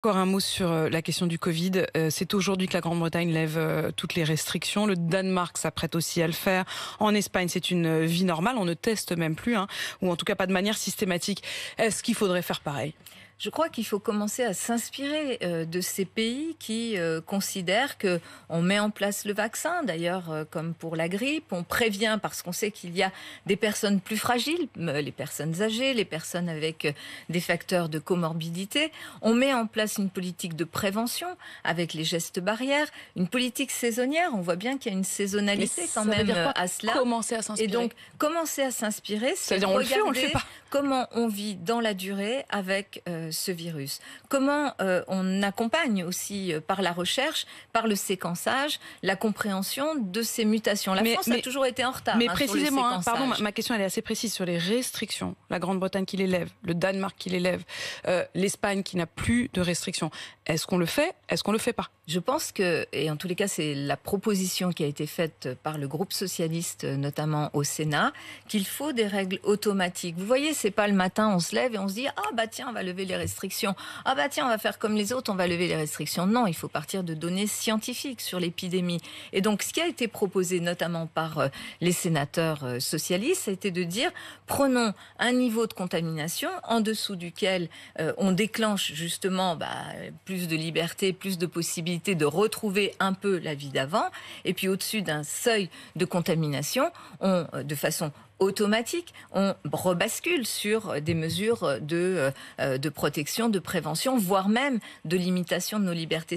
Encore un mot sur la question du Covid. C'est aujourd'hui que la Grande-Bretagne lève toutes les restrictions. Le Danemark s'apprête aussi à le faire. En Espagne, c'est une vie normale. On ne teste même plus, ou en tout cas pas de manière systématique. Est-ce qu'il faudrait faire pareil ? Je crois qu'il faut commencer à s'inspirer de ces pays qui considèrent que on met en place le vaccin, d'ailleurs comme pour la grippe, on prévient parce qu'on sait qu'il y a des personnes plus fragiles, les personnes âgées, les personnes avec des facteurs de comorbidité. On met en place une politique de prévention avec les gestes barrières, une politique saisonnière. On voit bien qu'il y a une saisonnalité quand même à cela. Commencer à s'inspirer. Et donc commencer à s'inspirer, c'est on le fait, on le fait pas. Comment on vit dans la durée avec ce virus. Comment on accompagne aussi par la recherche, par le séquençage, la compréhension de ces mutations. La France a toujours été en retard. Mais précisément, sur le séquençage. ma question elle est assez précise sur les restrictions. La Grande-Bretagne qui les lève, le Danemark qui les lève, l'Espagne qui n'a plus de restrictions. Est-ce qu'on le fait ? Est-ce qu'on le fait pas ? Je pense que, et en tous les cas, c'est la proposition qui a été faite par le groupe socialiste, notamment au Sénat, qu'il faut des règles automatiques. Vous voyez, c'est pas le matin, on se lève et on se dit « Ah bah tiens, on va lever les restrictions. Ah bah tiens, on va faire comme les autres, on va lever les restrictions. » Non, il faut partir de données scientifiques sur l'épidémie. Et donc, ce qui a été proposé notamment par les sénateurs socialistes, ça a été de dire « Prenons un niveau de contamination en dessous duquel on déclenche justement plus de liberté, plus de possibilités de retrouver un peu la vie d'avant. Et puis au-dessus d'un seuil de contamination, de façon automatique, on rebascule sur des mesures de protection, de prévention, voire même de limitation de nos libertés.